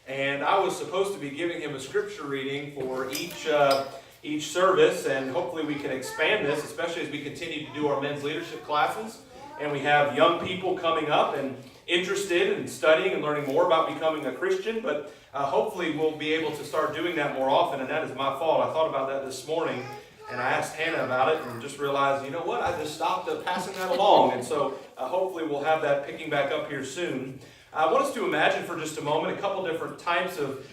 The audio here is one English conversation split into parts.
And I was supposed to be giving him a scripture reading for each service, and hopefully we can expand this, especially as we continue to do our men's leadership classes. And we have young people coming up and interested in studying and learning more about becoming a Christian, but hopefully we'll be able to start doing that more often, and that is my fault. I thought about that this morning, and I asked Hannah about it and just realized, you know what, I just stopped passing that along. And so hopefully we'll have that picking back up here soon. I want us to imagine for just a moment a couple different types of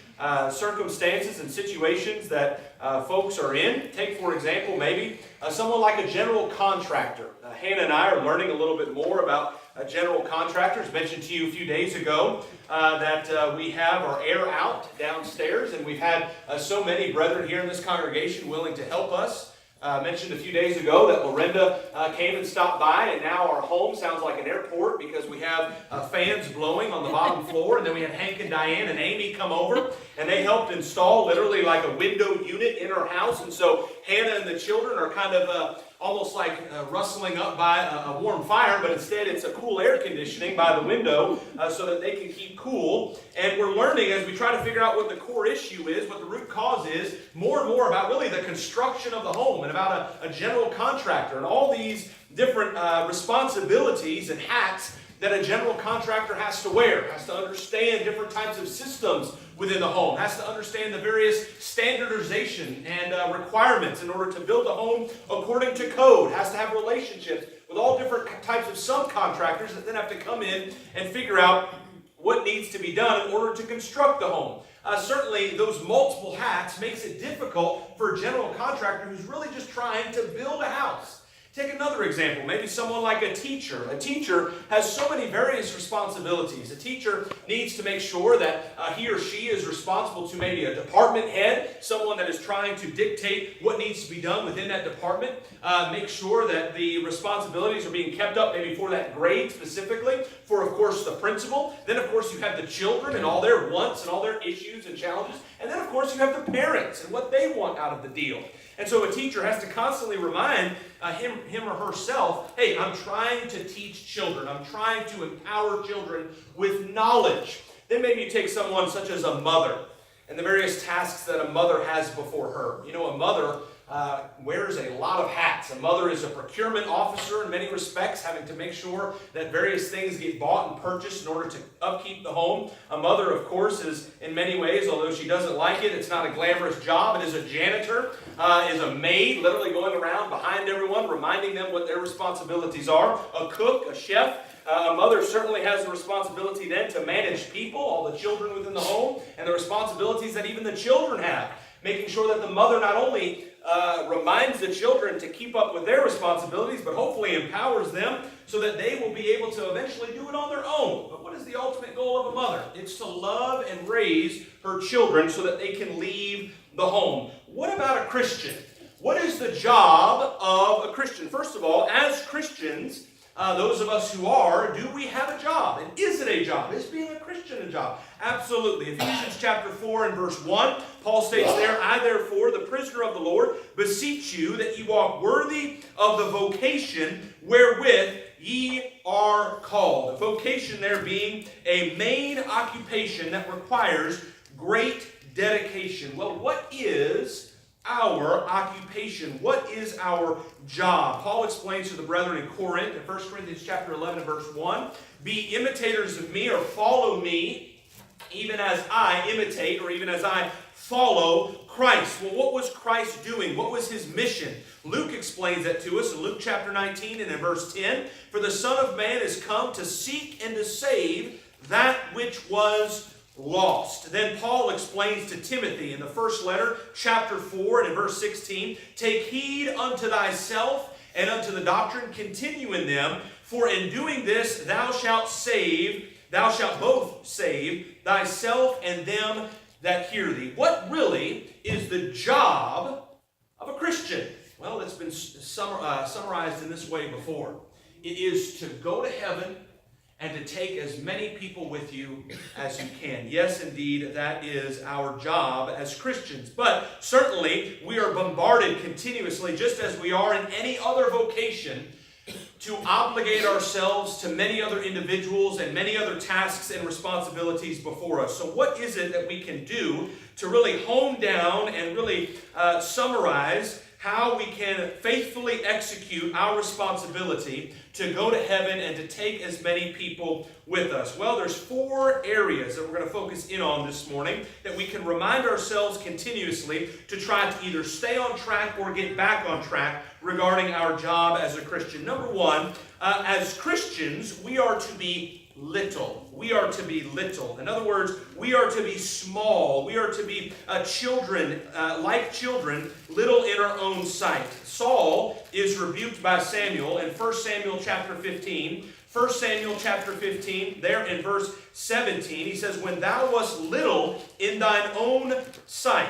circumstances and situations that folks are in. Take, for example, maybe someone like a general contractor. Hannah and I are learning a little bit more about general contractors. Mentioned to you a few days ago that we have our air out downstairs, and we've had so many brethren here in this congregation willing to help us. Mentioned a few days ago that Lorinda came and stopped by, and now our home sounds like an airport because we have fans blowing on the bottom floor. And then we had Hank and Diane and Amy come over, and they helped install literally like a window unit in our house. And so Hannah and the children are kind of almost like rustling up by a warm fire, but instead it's a cool air conditioning by the window so that they can keep cool. And we're learning as we try to figure out what the core issue is, what the root cause is, more and more about really the construction of the home and about a general contractor and all these different responsibilities and hats that a general contractor has to wear, has to understand different types of systems within the home, has to understand the various standardization and requirements in order to build a home according to code, has to have relationships with all different types of subcontractors that then have to come in and figure out what needs to be done in order to construct the home. Certainly, those multiple hats makes it difficult for a general contractor who's really just trying to build a house. Take another example, maybe someone like a teacher. A teacher has so many various responsibilities. A teacher needs to make sure that he or she is responsible to maybe a department head, someone that is trying to dictate what needs to be done within that department. Make sure that the responsibilities are being kept up maybe for that grade specifically, for of course the principal. Then of course you have the children and all their wants and all their issues and challenges. And then of course you have the parents and what they want out of the deal. And so a teacher has to constantly remind him or herself, hey, I'm trying to teach children. I'm trying to empower children with knowledge. Then maybe you take someone such as a mother and the various tasks that a mother has before her. You know, a mother wears a lot of hats. A mother is a procurement officer in many respects, having to make sure that various things get bought and purchased in order to upkeep the home. A mother, of course, is in many ways, although she doesn't like it, it's not a glamorous job. It is a janitor, is a maid, literally going around behind everyone, reminding them what their responsibilities are. A cook, a chef. A mother certainly has the responsibility then to manage people, all the children within the home, and the responsibilities that even the children have. Making sure that the mother not only reminds the children to keep up with their responsibilities, but hopefully empowers them so that they will be able to eventually do it on their own. But what is the ultimate goal of a mother? It's to love and raise her children so that they can leave the home. What about a Christian? What is the job of a Christian? First of all, as Christians, those of us who are, do we have a job? And is it a job? Is being a Christian a job? Absolutely. Ephesians chapter 4 and verse 1, Paul states there, I therefore, the prisoner of the Lord, beseech you that ye walk worthy of the vocation wherewith ye are called. The vocation there being a main occupation that requires great dedication. Well, what is our occupation? What is our job? Paul explains to the brethren in Corinth in 1 Corinthians chapter 11 and verse 1, be imitators of me or follow me even as I imitate or even as I follow Christ. Well, what was Christ doing? What was his mission? Luke explains that to us in Luke chapter 19 and in verse 10, for the Son of Man is come to seek and to save that which was lost. Then Paul explains to Timothy in the first letter, chapter 4 and in verse 16, take heed unto thyself and unto the doctrine, continue in them, for in doing this thou shalt both save thyself and them that hear thee. What really is the job of a Christian? Well, it's been summarized in this way before. It is to go to heaven and to take as many people with you as you can. Yes, indeed, that is our job as Christians. But certainly, we are bombarded continuously, just as we are in any other vocation, to obligate ourselves to many other individuals and many other tasks and responsibilities before us. So what is it that we can do to really hone down and really summarize how we can faithfully execute our responsibility to go to heaven and to take as many people with us? Well, there's 4 areas that we're going to focus in on this morning that we can remind ourselves continuously to try to either stay on track or get back on track regarding our job as a Christian. Number 1, as Christians, we are to be little. We are to be little. In other words, we are to be small. We are to be children, like children, little in our own sight. Saul is rebuked by Samuel in 1 Samuel chapter 15. 1 Samuel chapter 15, there in verse 17, he says, "When thou wast little in thine own sight,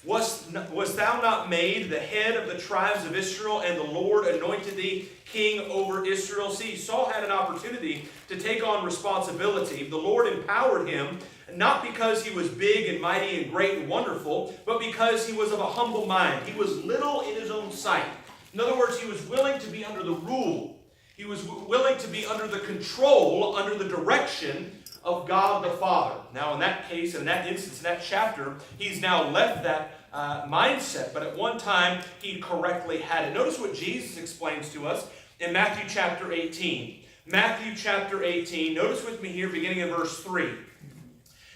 wast thou not made the head of the tribes of Israel, and the Lord anointed thee king over Israel?" See, Saul had an opportunity to take on responsibility. The Lord empowered him, not because he was big and mighty and great and wonderful, but because he was of a humble mind. He was little in his own sight. In other words, he was willing to be under the rule. He was willing to be under the control, under the direction of God the Father. Now, in that case, in that instance, in that chapter, he's now left that mindset, but at one time, he correctly had it. Notice what Jesus explains to us in Matthew chapter 18. Matthew chapter 18, notice with me here, beginning in verse 3.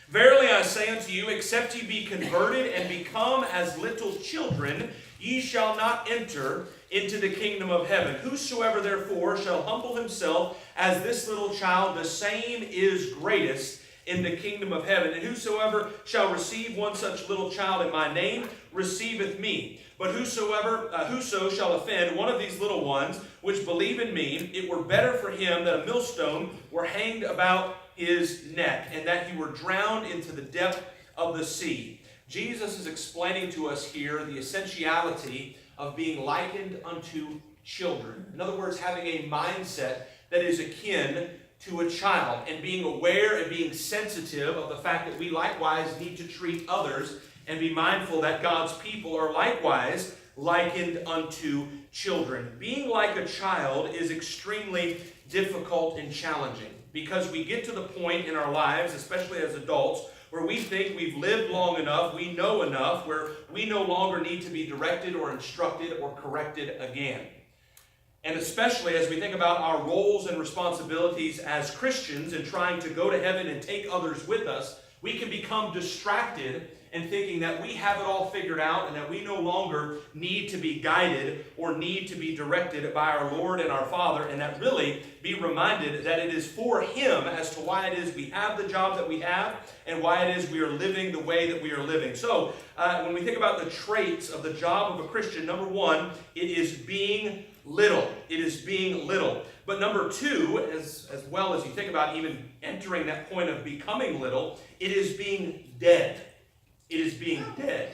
"Verily I say unto you, except ye be converted and become as little children, ye shall not enter into the kingdom of heaven. Whosoever therefore shall humble himself as this little child, the same is greatest in the kingdom of heaven. And whosoever shall receive one such little child in my name receiveth me. But whoso shall offend one of these little ones which believe in me, it were better for him that a millstone were hanged about his neck, and that he were drowned into the depth of the sea." Jesus is explaining to us here the essentiality of being likened unto children. In other words, having a mindset that is akin to a child, and being aware and being sensitive of the fact that we likewise need to treat others and be mindful that God's people are likewise likened unto children. Being like a child is extremely difficult and challenging, because we get to the point in our lives, especially as adults, where we think we've lived long enough, we know enough, where we no longer need to be directed or instructed or corrected again. And especially as we think about our roles and responsibilities as Christians and trying to go to heaven and take others with us, we can become distracted and thinking that we have it all figured out and that we no longer need to be guided or need to be directed by our Lord and our Father, and that really be reminded that it is for Him as to why it is we have the job that we have and why it is we are living the way that we are living. So when we think about the traits of the job of a Christian, number 1, it is being little. It is being little. But number 2, as well as you think about even entering that point of becoming little, it is being dead. It is being dead.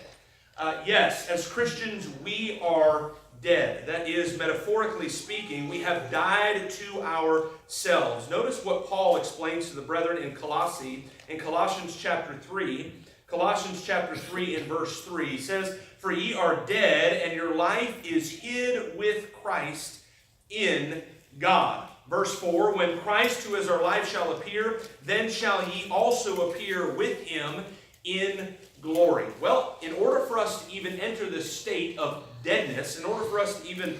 Yes, as Christians, we are dead. That is, metaphorically speaking, we have died to ourselves. Notice what Paul explains to the brethren in Colossians chapter 3. Colossians chapter 3 and verse 3 he says, "For ye are dead, and your life is hid with Christ in God." Verse 4, "When Christ, who is our life, shall appear, then shall ye also appear with him in glory." Well, in order for us to even enter this state of deadness, in order for us to even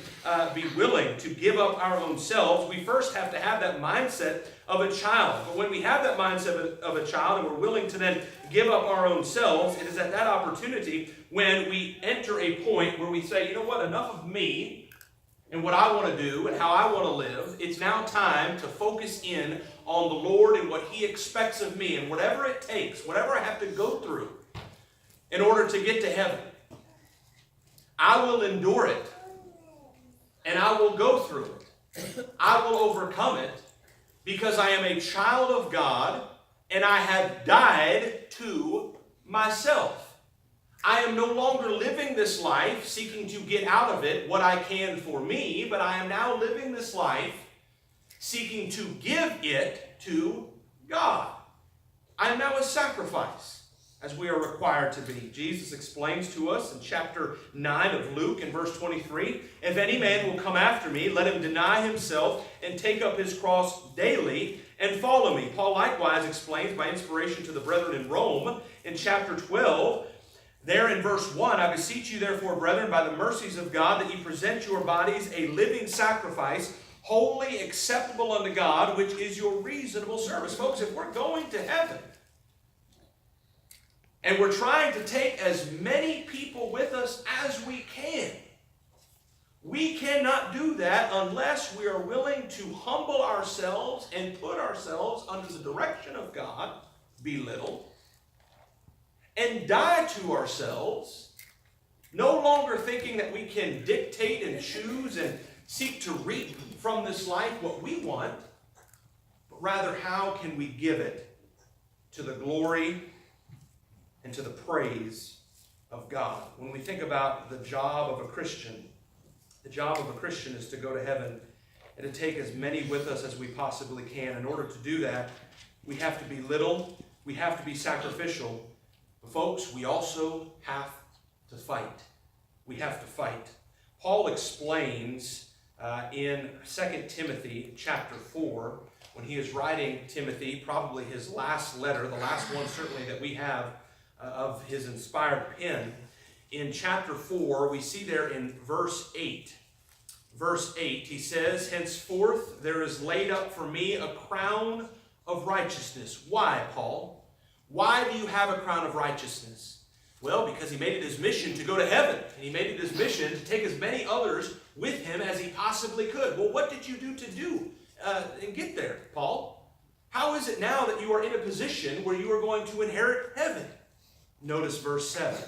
be willing to give up our own selves, we first have to have that mindset of a child. But when we have that mindset of a child and we're willing to then give up our own selves, it is at that opportunity when we enter a point where we say, you know what, enough of me and what I want to do and how I want to live. It's now time to focus in on the Lord and what He expects of me, and whatever it takes, whatever I have to go through in order to get to heaven, I will endure it, and I will go through it. I will overcome it, because I am a child of God, and I have died to myself. I am no longer living this life seeking to get out of it what I can for me, but I am now living this life seeking to give it to God. I am now a sacrifice. as we are required to be. Jesus explains to us in chapter 9 of Luke in verse 23, "If any man will come after me, let him deny himself and take up his cross daily and follow me." Paul likewise explains by inspiration to the brethren in Rome in chapter 12, there in verse 1, "I beseech you therefore, brethren, by the mercies of God, that ye present your bodies a living sacrifice, holy, acceptable unto God, which is your reasonable service." Folks, if we're going to heaven, and we're trying to take as many people with us as we can, we cannot do that unless we are willing to humble ourselves and put ourselves under the direction of God, belittle, and die to ourselves, no longer thinking that we can dictate and choose and seek to reap from this life what we want, but rather how can we give it to the glory and to the praise of God. When we think about the job of a Christian, the job of a Christian is to go to heaven and to take as many with us as we possibly can. In order to do that, we have to be little, we have to be sacrificial. But folks, we also have to fight. We have to fight. Paul explains in 2 Timothy chapter 4, when he is writing Timothy, probably his last letter, the last one certainly that we have of his inspired pen. In chapter 4, we see there in verse 8. Verse 8, he says, "Henceforth there is laid up for me a crown of righteousness." Why, Paul? Why do you have a crown of righteousness? Well, because he made it his mission to go to heaven. And he made it his mission to take as many others with him as he possibly could. Well, what did you do and get there, Paul? How is it now that you are in a position where you are going to inherit heaven? Notice verse 7.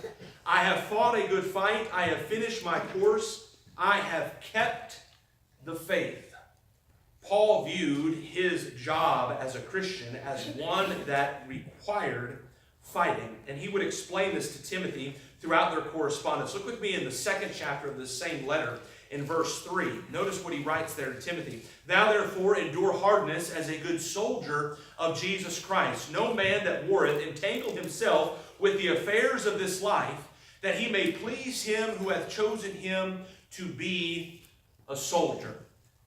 "I have fought a good fight. I have finished my course. I have kept the faith." Paul viewed his job as a Christian as one that required fighting. And he would explain this to Timothy throughout their correspondence. Look with me in the 2nd chapter of this same letter in verse 3. Notice what he writes there to Timothy. "Thou therefore endure hardness as a good soldier of Jesus Christ. No man that warreth entangle himself with the affairs of this life, that he may please him who hath chosen him to be a soldier."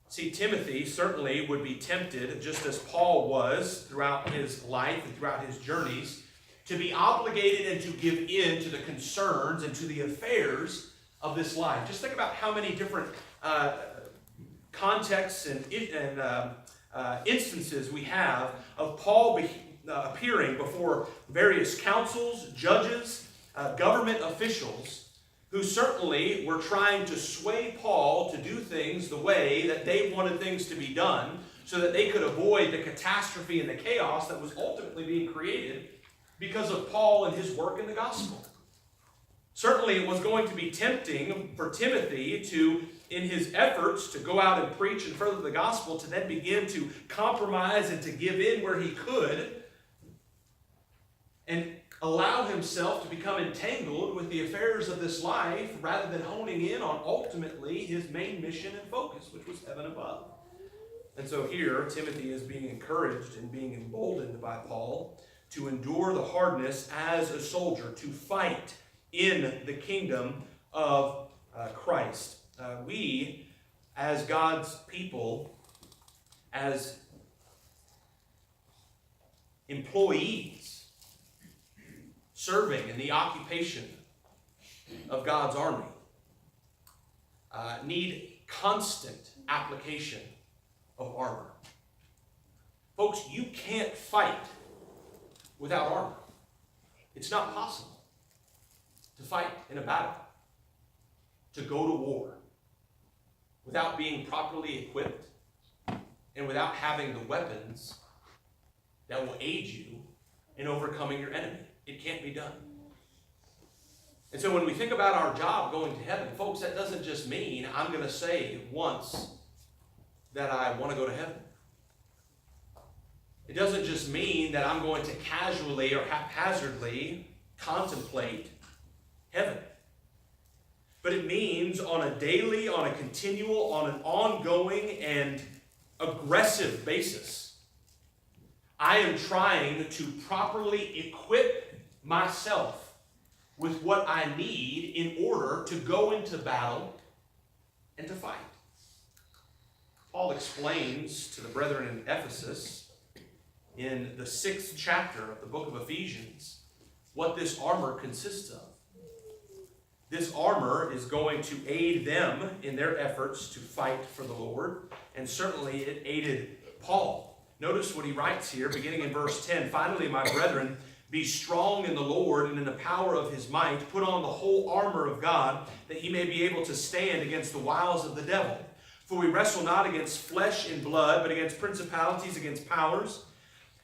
See, Timothy certainly would be tempted, just as Paul was throughout his life and throughout his journeys, to be obligated and to give in to the concerns and to the affairs of this life. Just think about how many different contexts and instances we have of Paul appearing before various councils, judges, government officials, who certainly were trying to sway Paul to do things the way that they wanted things to be done, so that they could avoid the catastrophe and the chaos that was ultimately being created because of Paul and his work in the gospel. Certainly it was going to be tempting for Timothy to, in his efforts to go out and preach and further the gospel, to then begin to compromise and to give in where he could, and allow himself to become entangled with the affairs of this life rather than honing in on ultimately his main mission and focus, which was heaven above. And so here, Timothy is being encouraged and being emboldened by Paul to endure the hardness as a soldier, to fight in the kingdom of Christ. We, as God's people, as employees, serving in the occupation of God's army, need constant application of armor. Folks, you can't fight without armor. It's not possible to fight in a battle, to go to war, without being properly equipped and without having the weapons that will aid you in overcoming your enemy. It can't be done. And so when we think about our job going to heaven, folks, that doesn't just mean I'm going to say once that I want to go to heaven. It doesn't just mean that I'm going to casually or haphazardly contemplate heaven. But it means on a daily, on a continual, on an ongoing and aggressive basis, I am trying to properly equip myself with what I need in order to go into battle and to fight. Paul explains to the brethren in Ephesus in the 6th chapter of the book of Ephesians what this armor consists of. This armor is going to aid them in their efforts to fight for the Lord, and certainly it aided Paul. Notice what he writes here, beginning in verse 10. Finally, my brethren, be strong in the Lord and in the power of his might. Put on the whole armor of God, that ye may be able to stand against the wiles of the devil. For we wrestle not against flesh and blood, but against principalities, against powers,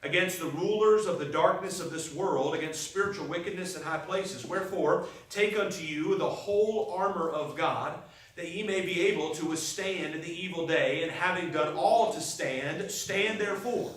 against the rulers of the darkness of this world, against spiritual wickedness in high places. Wherefore, take unto you the whole armor of God, that ye may be able to withstand in the evil day, and having done all to stand, stand therefore,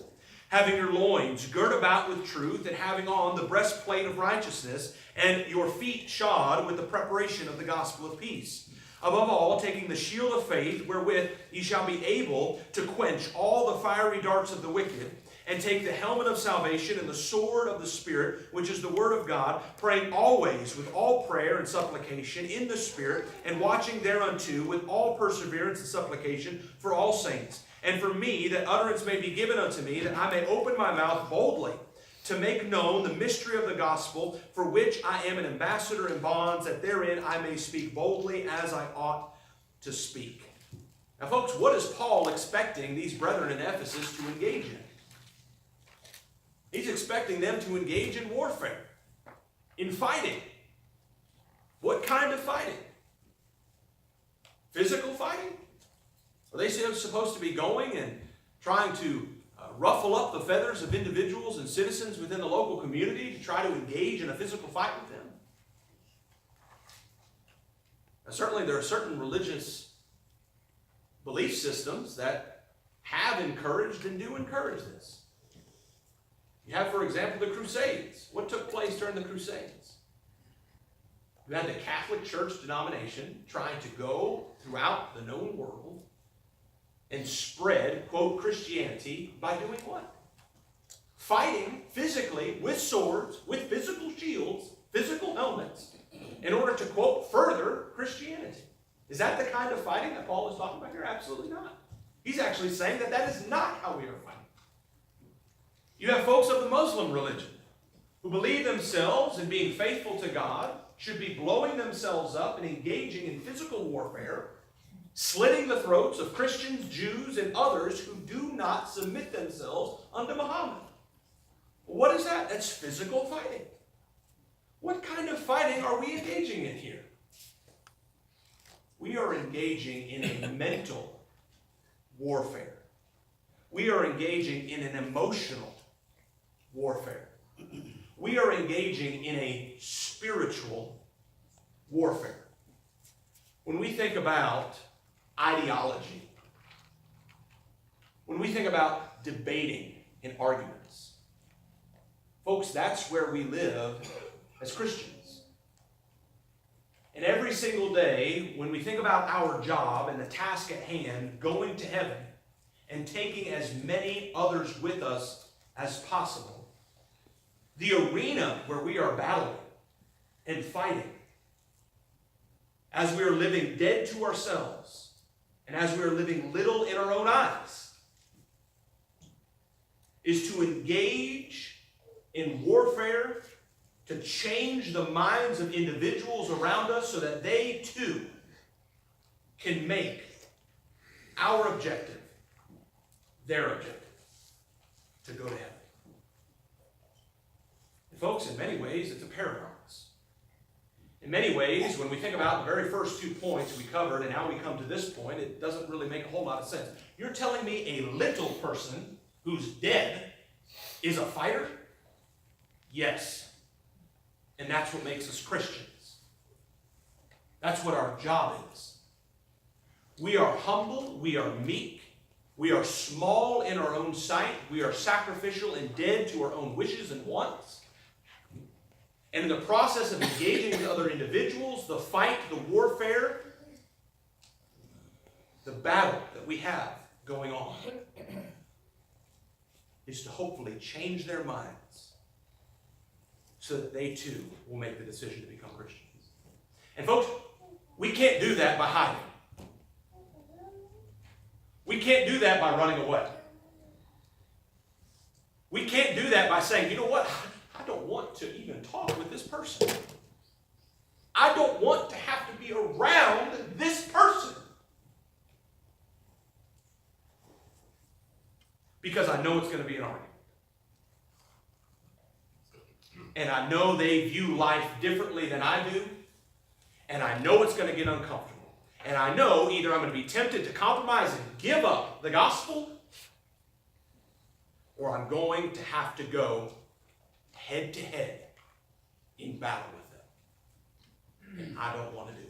having your loins girt about with truth, and having on the breastplate of righteousness, and your feet shod with the preparation of the gospel of peace. Above all, taking the shield of faith, wherewith ye shall be able to quench all the fiery darts of the wicked, and take the helmet of salvation and the sword of the Spirit, which is the word of God, praying always with all prayer and supplication in the Spirit, and watching thereunto with all perseverance and supplication for all saints, and for me, that utterance may be given unto me, that I may open my mouth boldly to make known the mystery of the gospel, for which I am an ambassador in bonds, that therein I may speak boldly as I ought to speak. Now, folks, what is Paul expecting these brethren in Ephesus to engage in? He's expecting them to engage in warfare, in fighting. What kind of fighting? Physical fighting? Are they supposed to be going and trying to ruffle up the feathers of individuals and citizens within the local community to try to engage in a physical fight with them? Now, certainly there are certain religious belief systems that have encouraged and do encourage this. You have, for example, the Crusades. What took place during the Crusades? You had the Catholic Church denomination trying to go throughout the known world and spread, quote, Christianity by doing what? Fighting physically with swords, with physical shields, physical helmets, in order to, quote, further Christianity. Is that the kind of fighting that Paul is talking about here? Absolutely not. He's actually saying that that is not how we are fighting. You have folks of the Muslim religion who believe themselves in being faithful to God, should be blowing themselves up and engaging in physical warfare, slitting the throats of Christians, Jews, and others who do not submit themselves unto Muhammad. What is that? That's physical fighting. What kind of fighting are we engaging in here? We are engaging in a mental warfare. We are engaging in an emotional warfare. We are engaging in a spiritual warfare. When we think about ideology, when we think about debating and arguments, folks, that's where we live as Christians. And every single day, when we think about our job and the task at hand, going to heaven and taking as many others with us as possible, the arena where we are battling and fighting, as we are living dead to ourselves, and as we are living little in our own eyes, is to engage in warfare to change the minds of individuals around us so that they too can make our objective their objective, to go to heaven. And folks, in many ways, it's a paradox. In many ways, when we think about the very first 2 points we covered and how we come to this point, it doesn't really make a whole lot of sense. You're telling me a little person who's dead is a fighter? Yes. And that's what makes us Christians. That's what our job is. We are humble, we are meek, we are small in our own sight, we are sacrificial and dead to our own wishes and wants. And in the process of engaging with other individuals, the fight, the warfare, the battle that we have going on is to hopefully change their minds so that they too will make the decision to become Christians. And folks, we can't do that by hiding. We can't do that by running away. We can't do that by saying, you know what, I don't want to even talk with this person. I don't want to have to be around this person. Because I know it's going to be an argument. And I know they view life differently than I do. And I know it's going to get uncomfortable. And I know either I'm going to be tempted to compromise and give up the gospel, or I'm going to have to go head to head in battle with them. And I don't want to do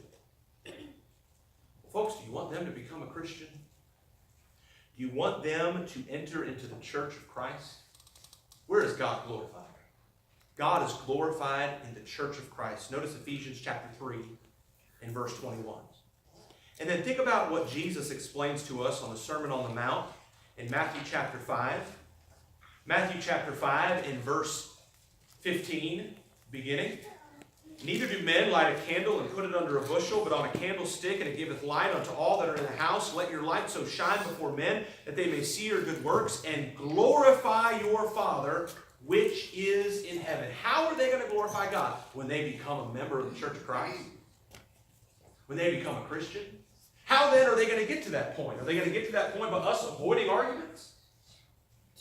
it. Well, folks, do you want them to become a Christian? Do you want them to enter into the church of Christ? Where is God glorified? God is glorified in the church of Christ. Notice Ephesians chapter 3 and verse 21. And then think about what Jesus explains to us on the Sermon on the Mount in Matthew chapter 5. Matthew chapter 5 in verse 15, beginning. Neither do men light a candle and put it under a bushel, but on a candlestick, and it giveth light unto all that are in the house. Let your light so shine before men, that they may see your good works, and glorify your Father, which is in heaven. How are they going to glorify God? When they become a member of the Church of Christ? When they become a Christian? How then are they going to get to that point? Are they going to get to that point by us avoiding arguments?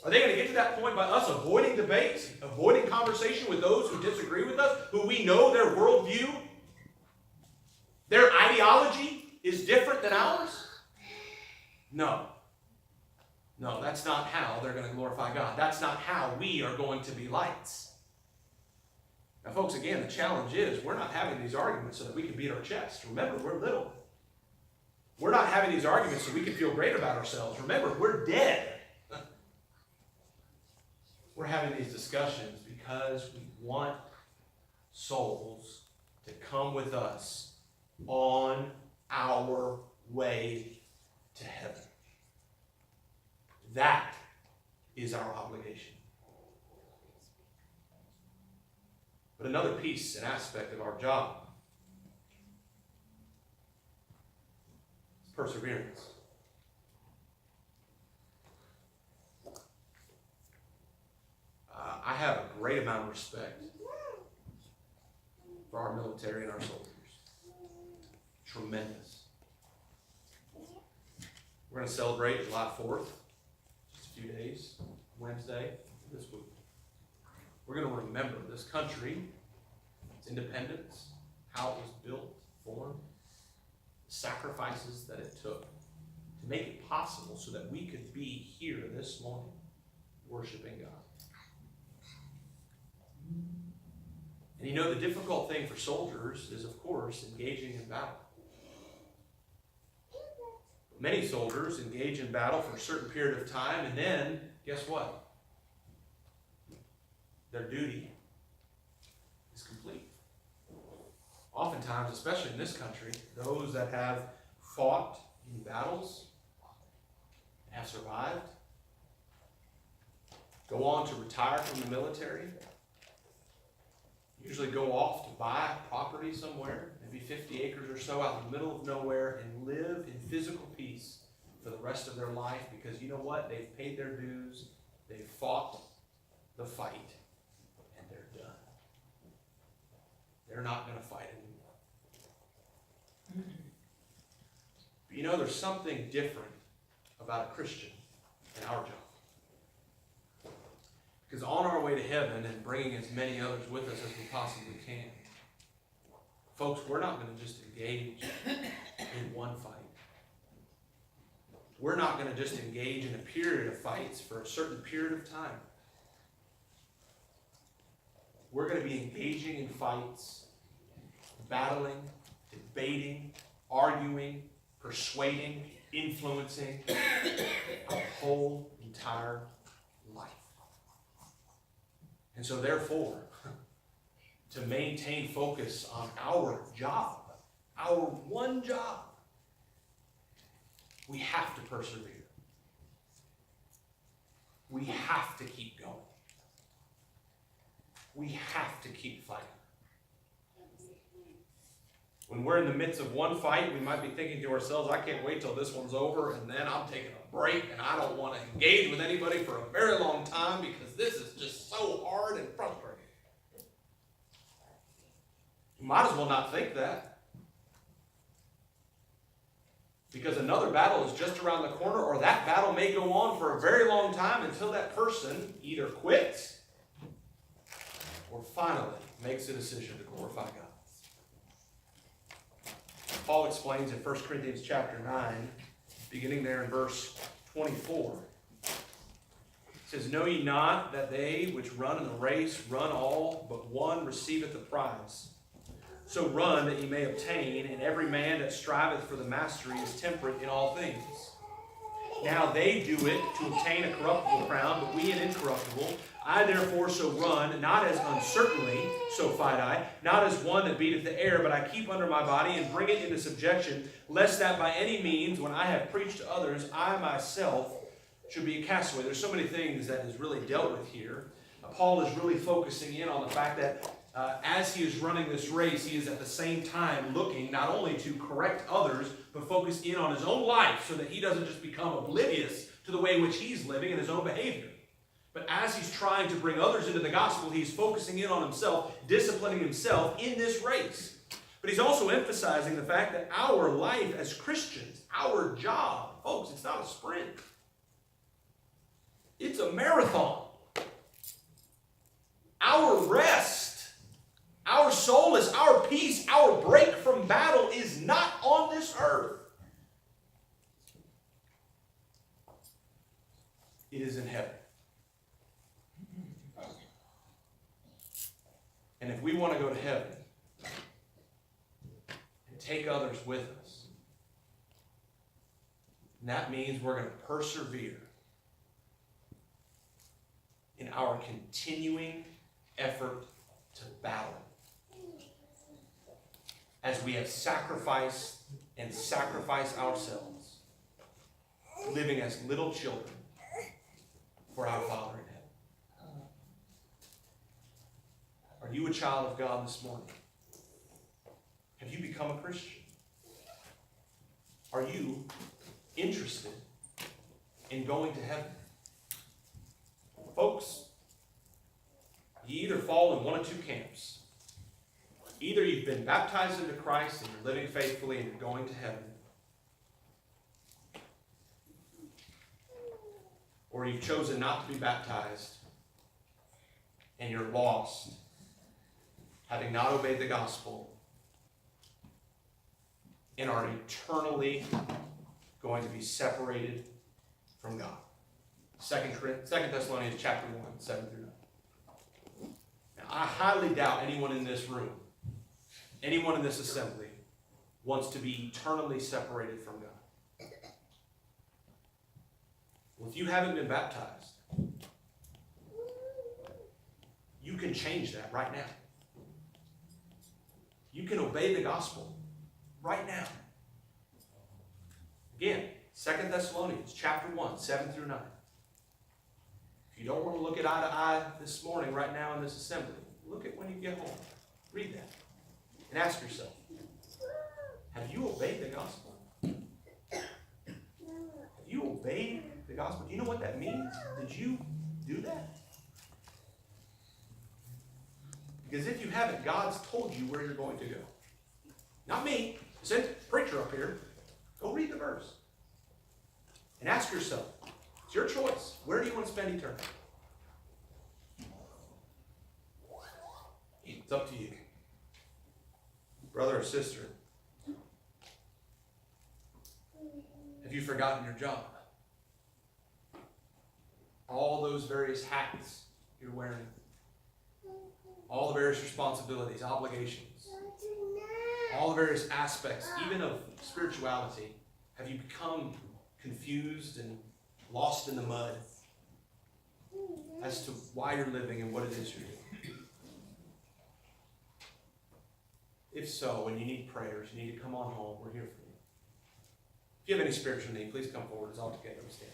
Are they going to get to that point by us avoiding debates, avoiding conversation with those who disagree with us, who we know their worldview, their ideology is different than ours? No. No, that's not how they're going to glorify God. That's not how we are going to be lights. Now, folks, again, the challenge is we're not having these arguments so that we can beat our chest. Remember, we're little. We're not having these arguments so we can feel great about ourselves. Remember, we're dead. We're having these discussions because we want souls to come with us on our way to heaven. That is our obligation. But another piece and aspect of our job is perseverance. I have a great amount of respect for our military and our soldiers. Tremendous. We're going to celebrate July 4th, just a few days, Wednesday, this week. We're going to remember this country, its independence, how it was built, formed, the sacrifices that it took to make it possible so that we could be here this morning worshiping God. And you know, the difficult thing for soldiers is, of course, engaging in battle. Many soldiers engage in battle for a certain period of time, and then, guess what? Their duty is complete. Oftentimes, especially in this country, those that have fought in battles and have survived go on to retire from the military, usually go off to buy property somewhere, maybe 50 acres or so out in the middle of nowhere, and live in physical peace for the rest of their life, because you know what? They've paid their dues, they've fought the fight, and they're done. They're not going to fight anymore. But you know, there's something different about a Christian in our job. Because on our way to heaven and bringing as many others with us as we possibly can, folks, we're not going to just engage in one fight. We're not going to just engage in a period of fights for a certain period of time. We're going to be engaging in fights, battling, debating, arguing, persuading, influencing our whole entire life. And so therefore, to maintain focus on our job, our one job, we have to persevere. We have to keep going. we have to keep fighting. When we're in the midst of one fight, we might be thinking to ourselves, I can't wait till this one's over, and then I'm taking a break, and I don't want to engage with anybody for a very long time because this is just so hard and frustrating. You might as well not think that. Because another battle is just around the corner, or that battle may go on for a very long time until that person either quits or finally makes a decision to glorify God. Paul explains in 1 Corinthians chapter 9, beginning there in verse 24. It says, Know ye not that they which run in the race run all, but one receiveth the prize? So run that ye may obtain, and every man that striveth for the mastery is temperate in all things. Now they do it to obtain a corruptible crown, but we an incorruptible. I therefore so run, not as uncertainly, so fight I, not as one that beateth the air, but I keep under my body and bring it into subjection, lest that by any means, when I have preached to others, I myself should be a castaway. There's so many things that is really dealt with here. Paul is really focusing in on the fact that as he is running this race, he is at the same time looking not only to correct others, but focus in on his own life so that he doesn't just become oblivious to the way in which he's living and his own behavior. But as he's trying to bring others into the gospel, he's focusing in on himself, disciplining himself in this race. But he's also emphasizing the fact that our life as Christians, our job, folks, it's not a sprint. It's a marathon. Our rest, our solace, our peace, our break from battle is not on this earth. It is in heaven. And if we want to go to heaven and take others with us, that means we're going to persevere in our continuing effort to battle. As we have sacrificed and sacrificed ourselves, living as little children for our Father in heaven. Are you a child of God this morning? Have you become a Christian? Are you interested in going to heaven? Folks, you either fall in one of two camps. Either you've been baptized into Christ and you're living faithfully and you're going to heaven, or you've chosen not to be baptized and you're lost, having not obeyed the gospel, and are eternally going to be separated from God. 2 Thessalonians chapter 1, 7 through 9. Now, I highly doubt anyone in this room, anyone in this assembly, wants to be eternally separated from God. Well, if you haven't been baptized, you can change that right now. You can obey the gospel right now. Again, 2 Thessalonians chapter 1, 7 through 9. If you don't want to look at eye to eye this morning, right now in this assembly, look at when you get home. Read that. And ask yourself, have you obeyed the gospel? Have you obeyed the gospel? Do you know what that means? Did you do that? Because if you haven't, God's told you where you're going to go. Not me. Sent a preacher up here. Go read the verse. And ask yourself, it's your choice. Where do you want to spend eternity? It's up to you. Brother or sister, have you forgotten your job? All those various hats you're wearing. All the various responsibilities, obligations, all the various aspects, even of spirituality, have you become confused and lost in the mud as to why you're living and what it is you're doing? If so, and you need prayers, you need to come on home. We're here for you. If you have any spiritual need, please come forward as all together we stand.